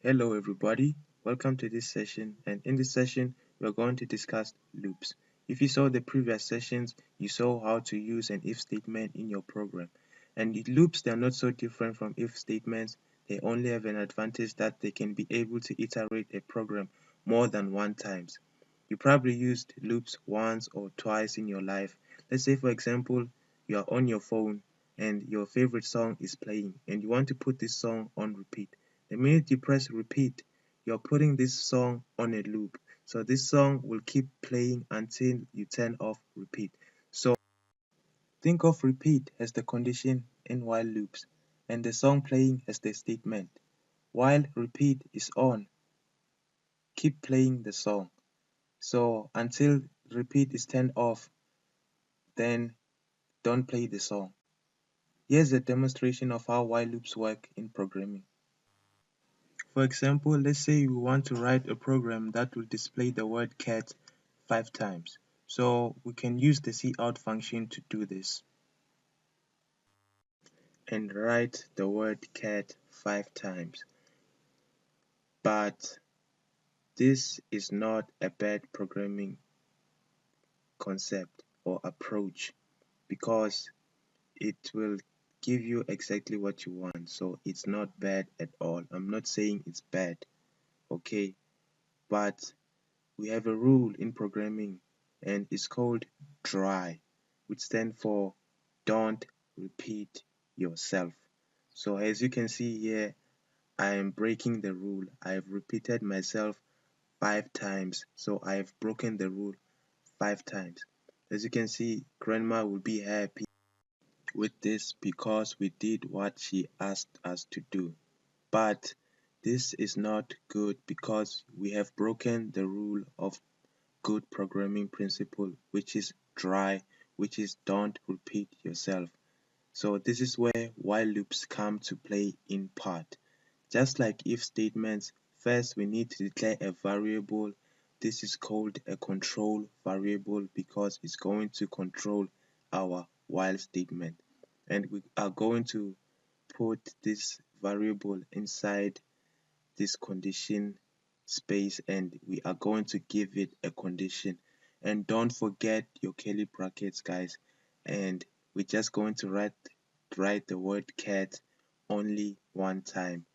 Hello, everybody. Welcome to this session. And in this session, we're going to discuss loops. If you saw the previous sessions, you saw how to use an if statement in your program. And the loops, they're not so different from if statements. They only have an advantage that they can be able to iterate a program more than one times. You probably used loops once or twice in your life. Let's say, for example, you are on your phone and your favorite song is playing and you want to put this song on repeat. The minute you press repeat, you're putting this song on a loop. So this song will keep playing until you turn off repeat. So think of repeat as the condition in while loops and the song playing as the statement. While repeat is on, keep playing the song. So until repeat is turned off, then don't play the song. Here's a demonstration of how while loops work in programming. For example, let's say we want to write a program that will display the word cat 5 times. So we can use the cout function to do this and write the word cat 5 times. But this is not a bad programming concept or approach because it will give you exactly what you want. So it's not bad at all. I'm not saying it's bad, okay? But we have a rule in programming and it's called DRY, which stands for don't repeat yourself. So as you can see here, I am breaking the rule. I have repeated myself 5 times. So I have broken the rule 5 times. As you can see, grandma will be happy with this because we did what she asked us to do. But this is not good because we have broken the rule of good programming principle, which is DRY, which is don't repeat yourself. So this is where while loops come to play in part. Just like if statements, first we need to declare a variable. This is called a control variable because it's going to control our while statement. And we are going to put this variable inside this condition space and we are going to give it a condition. And don't forget your curly brackets, guys. And we're just going to write the word cat only one time.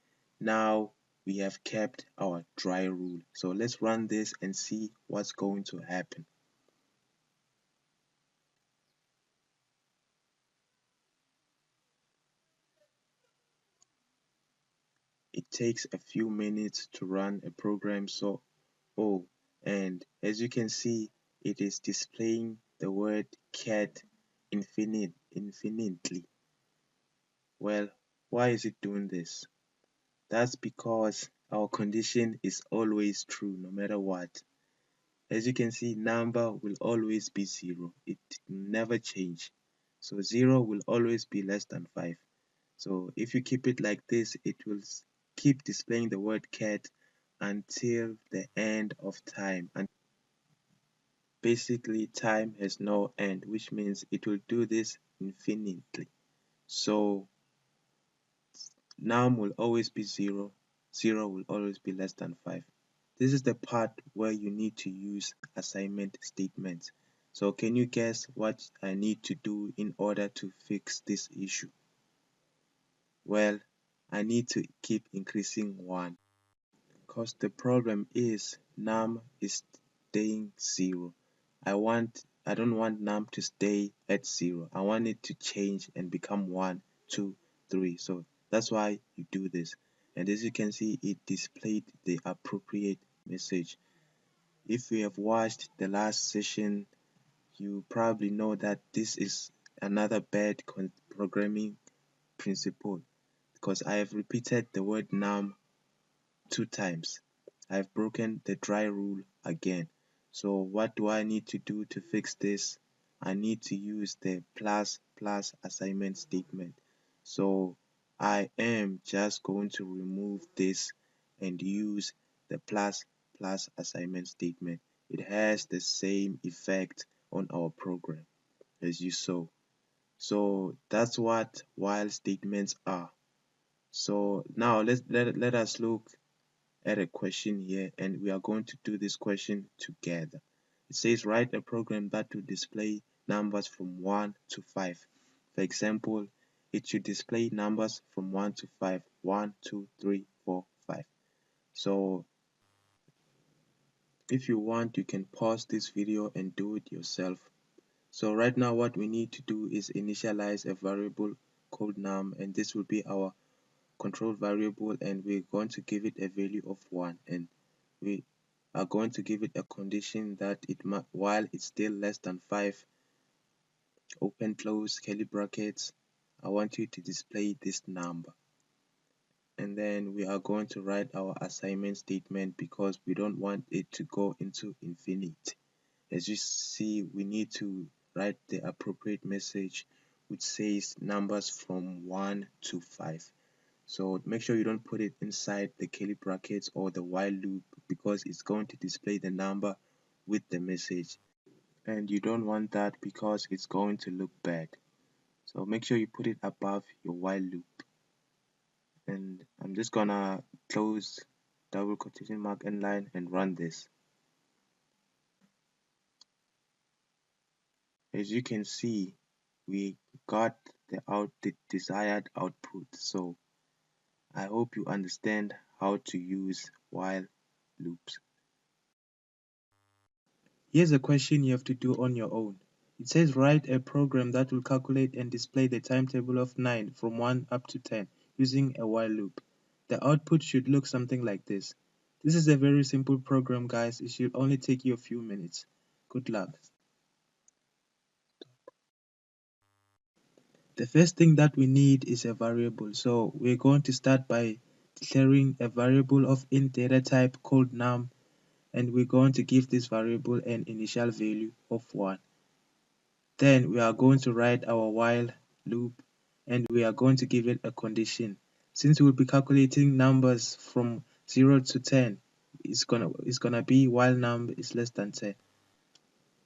Now we have kept our dry rule. So let's run this and see what's going to happen. It takes a few minutes to run a program. So, oh, and as you can see, it is displaying the word cat infinitely. Well, why is it doing this? That's because our condition is always true no matter what. As you can see, number will always be 0. It never change. So 0 will always be less than 5. So if you keep it like this, it will keep displaying the word cat until the end of time. And basically, time has no end, which means it will do this infinitely. So num will always be 0, 0 will always be less than 5. This is the part where you need to use assignment statements. So can you guess what I need to do in order to fix this issue? Well, I need to keep increasing 1 because the problem is num is staying 0. I don't want num to stay at 0. I want it to change and become 1, 2, 3. So that's why you do this. And as you can see, it displayed the appropriate message. If you have watched the last session, you probably know that this is another bad programming principle because I have repeated the word num 2 times. I've broken the dry rule again. So what do I need to do to fix this? I need to use the plus plus assignment statement. So I am just going to remove this and use the plus plus assignment statement. It has the same effect on our program as you saw. So that's what while statements are. So now let us look add a question here, and we are going to do this question together. It says write a program that will display numbers from 1 to 5. For example, it should display numbers from 1 to 5, 1, 2, 3, 4, 5. So if you want, you can pause this video and do it yourself. So right now what we need to do is initialize a variable called num, and this will be our control variable, and we're going to give it a value of 1, and we are going to give it a condition that while it's still less than 5, open close curly brackets, I want you to display this number. And then we are going to write our assignment statement because we don't want it to go into infinite. As you see, we need to write the appropriate message which says numbers from 1 to 5. So make sure you don't put it inside the curly brackets or the while loop, because it's going to display the number with the message, and you don't want that because it's going to look bad. So make sure you put it above your while loop. And I'm just gonna close double quotation mark and line and run this. As you can see, we got the desired output. So I hope you understand how to use while loops. Here's a question you have to do on your own. It says write a program that will calculate and display the timetable of 9 from 1 up to 10 using a while loop. The output should look something like this. This is a very simple program, guys. It should only take you a few minutes. Good luck. The first thing that we need is a variable. So we're going to start by declaring a variable of int data type called num, and we're going to give this variable an initial value of 1. Then we are going to write our while loop, and we are going to give it a condition. Since we'll be calculating numbers from 0 to 10, it's gonna be while num is less than 10.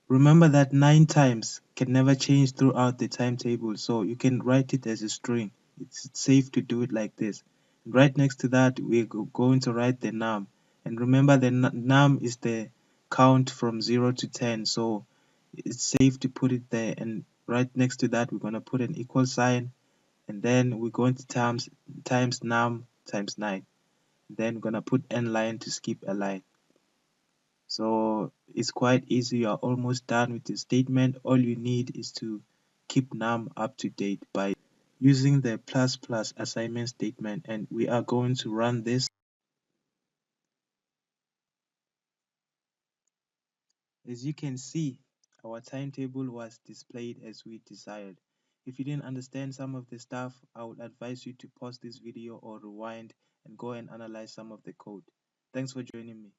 Remember that 9 times can never change throughout the timetable, so you can write it as a string. It's safe to do it like this. Right next to that, we're going to write the num. And remember, the num is the count from 0 to 10, so it's safe to put it there. And right next to that, we're going to put an equal sign, and then we're going to times num times 9. Then we're going to put n line to skip a line. So it's quite easy. You are almost done with the statement. All you need is to keep num up to date by using the plus plus assignment statement, and we are going to run this. As you can see, our timetable was displayed as we desired. If you didn't understand some of the stuff, I would advise you to pause this video or rewind and go and analyze some of the code. Thanks for joining me.